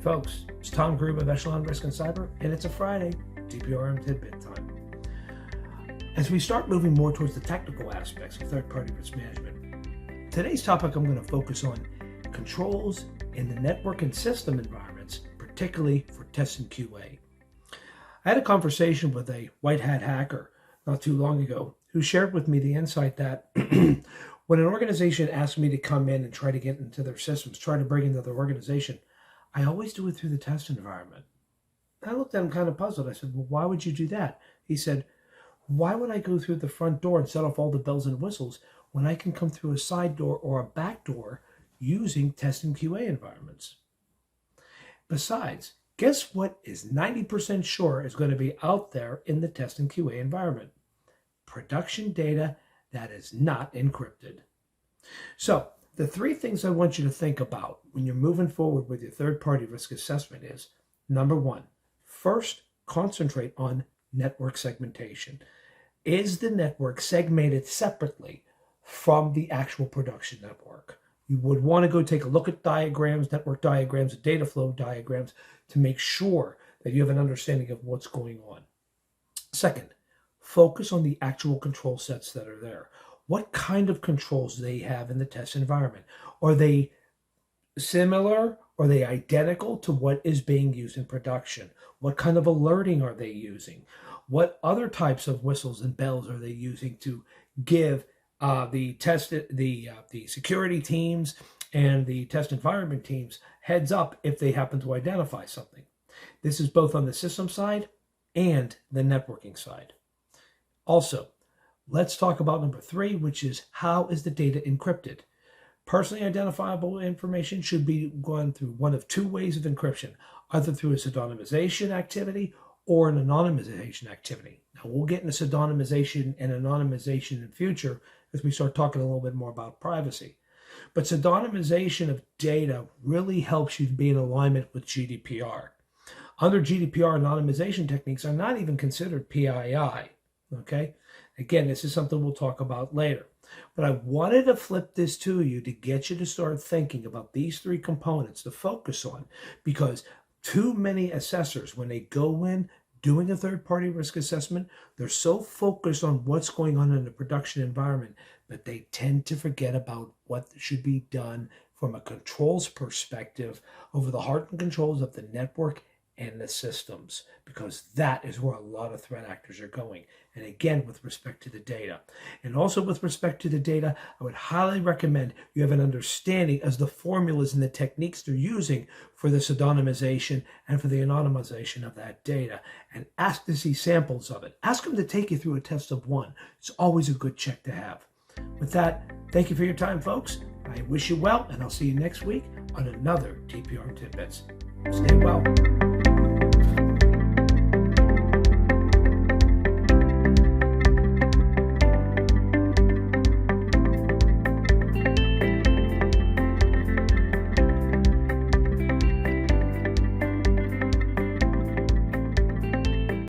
folks, it's Tom Garruba of Echelon Risk and Cyber, and it's a Friday, TPRM Tidbit time. As we start moving more towards the technical aspects of third-party risk management, today's topic I'm going to focus on controls in the network and system environments, particularly for test and QA. I had a conversation with a Whitehat hacker not too long ago who shared with me the insight that when an organization asks me to come in and try to get into their systems, try to bring into their organization, I always do it through the test environment. I looked at him kind of puzzled. I said, well, why would you do that? He said, why would I go through the front door and set off all the bells and whistles when I can come through a side door or a back door using test and QA environments? Besides, guess what is 90% sure is going to be out there in the test and QA environment? Production data that is not encrypted. So the three things I want you to think about when you're moving forward with your third-party risk assessment is, number one, first, concentrate on network segmentation. Is the network segmented separately from the actual production network? You would want to go take a look at diagrams, network diagrams, data flow diagrams to make sure that you have an understanding of what's going on. Second, focus on the actual control sets that are there. What kind of controls they have in the test environment? Are they similar? Are they identical to what is being used in production? What kind of alerting are they using? What other types of whistles and bells are they using to give the security teams and the test environment teams heads up if they happen to identify something? This is both on the system side and the networking side. Also, let's talk about number three, which is how is the data encrypted? Personally identifiable information should be gone through one of two ways of encryption, either through a pseudonymization activity or an anonymization activity. Now, we'll get into pseudonymization and anonymization in the future as we start talking a little bit more about privacy. But pseudonymization of data really helps you to be in alignment with GDPR. Under GDPR, anonymization techniques are not even considered PII. Okay, again, this is something we'll talk about later. But I wanted to flip this to you to get you to start thinking about these three components to focus on, because too many assessors, when they go in doing a third-party risk assessment, they're so focused on what's going on in the production environment, but they tend to forget about what should be done from a controls perspective over the heart and controls of the network and the systems, because that is where a lot of threat actors are going. And again, with respect to the data. And also with respect to the data, I would highly recommend you have an understanding as the formulas and the techniques they're using for the pseudonymization and for the anonymization of that data. And ask to see samples of it. Ask them to take you through a test of one. It's always a good check to have. With that, thank you for your time, folks. I wish you well, and I'll see you next week on another TPRM Tidbits. Stay well.